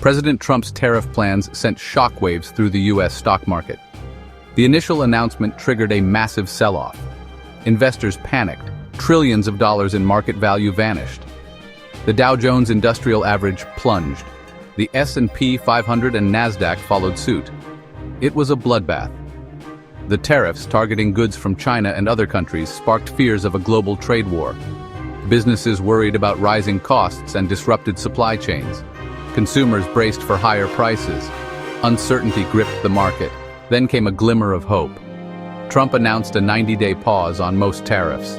President Trump's tariff plans sent shockwaves through the U.S. stock market. The initial announcement triggered a massive sell-off. Investors panicked. Trillions of dollars in market value vanished. The Dow Jones Industrial Average plunged. The S&P 500 and Nasdaq followed suit. It was a bloodbath. The tariffs targeting goods from China and other countries sparked fears of a global trade war. Businesses worried about rising costs and disrupted supply chains. Consumers braced for higher prices. Uncertainty gripped the market. Then came a glimmer of hope. Trump announced a 90-day pause on most tariffs.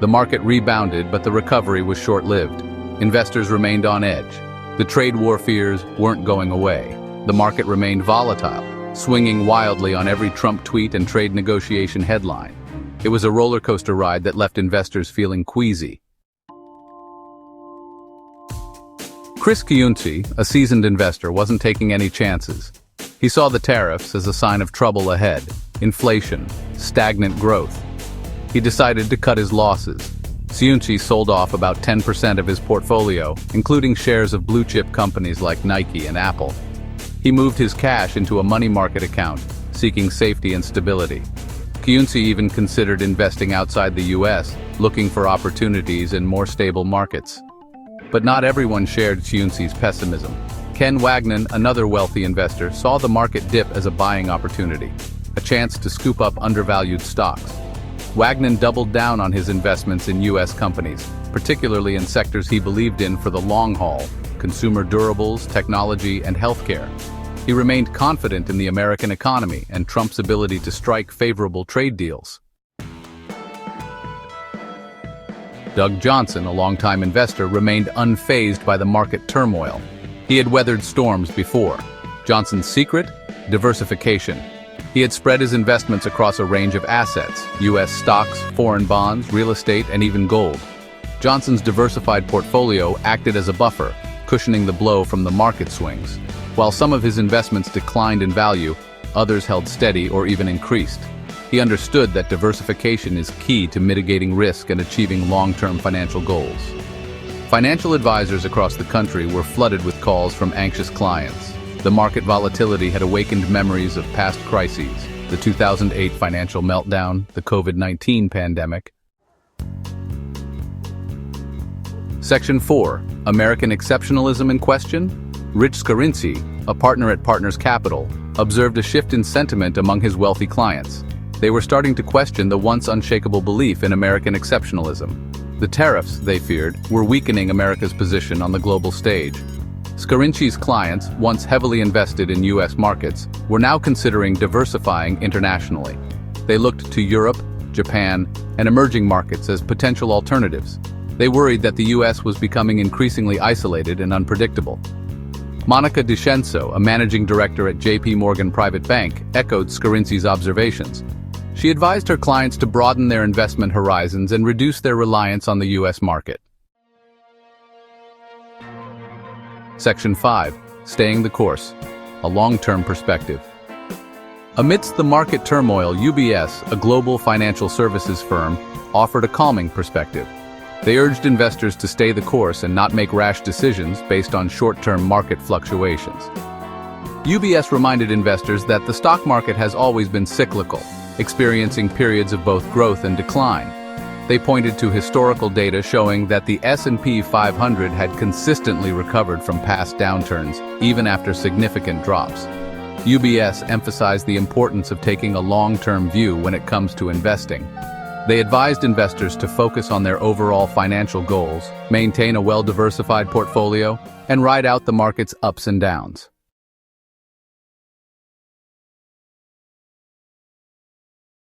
The market rebounded, but the recovery was short-lived. Investors remained on edge. The trade war fears weren't going away. The market remained volatile, swinging wildly on every Trump tweet and trade negotiation headline. It was a roller coaster ride that left investors feeling queasy. Chris Chiunti, a seasoned investor, wasn't taking any chances. He saw the tariffs as a sign of trouble ahead, inflation, stagnant growth. He decided to cut his losses. Chiunti sold off about 10% of his portfolio, including shares of blue-chip companies like Nike and Apple. He moved his cash into a money market account, seeking safety and stability. Chiunti even considered investing outside the U.S., looking for opportunities in more stable markets. But not everyone shared Chiunti's pessimism. Ken Wagnon, another wealthy investor, saw the market dip as a buying opportunity, a chance to scoop up undervalued stocks. Wagnon doubled down on his investments in U.S. companies, particularly in sectors he believed in for the long haul: consumer durables, technology, and healthcare. He remained confident in the American economy and Trump's ability to strike favorable trade deals. Doug Johnson, a longtime investor, remained unfazed by the market turmoil. He had weathered storms before. Johnson's secret? Diversification. He had spread his investments across a range of assets: U.S. stocks, foreign bonds, real estate, and even gold. Johnson's diversified portfolio acted as a buffer, cushioning the blow from the market swings. While some of his investments declined in value, others held steady or even increased. He understood that diversification is key to mitigating risk and achieving long-term financial goals. Financial advisors across the country were flooded with calls from anxious clients. The market volatility had awakened memories of past crises: the 2008 financial meltdown, the COVID-19 pandemic. Section 4. American Exceptionalism in Question? Rich Scarinci, a partner at Partners Capital, observed a shift in sentiment among his wealthy clients. They were starting to question the once unshakable belief in American exceptionalism. The tariffs, they feared, were weakening America's position on the global stage. Scarinci's clients, once heavily invested in U.S. markets, were now considering diversifying internationally. They looked to Europe, Japan, and emerging markets as potential alternatives. They worried that the U.S. was becoming increasingly isolated and unpredictable. Monica DiCenso, a managing director at J.P. Morgan Private Bank, echoed Scarinci's observations. She advised her clients to broaden their investment horizons and reduce their reliance on the U.S. market. Section 5. Staying the Course. A long-term perspective. Amidst the market turmoil, UBS, a global financial services firm, offered a calming perspective. They urged investors to stay the course and not make rash decisions based on short-term market fluctuations. UBS reminded investors that the stock market has always been cyclical, experiencing periods of both growth and decline. They pointed to historical data showing that the S&P 500 had consistently recovered from past downturns, even after significant drops. UBS emphasized the importance of taking a long-term view when it comes to investing. They advised investors to focus on their overall financial goals, maintain a well-diversified portfolio, and ride out the market's ups and downs.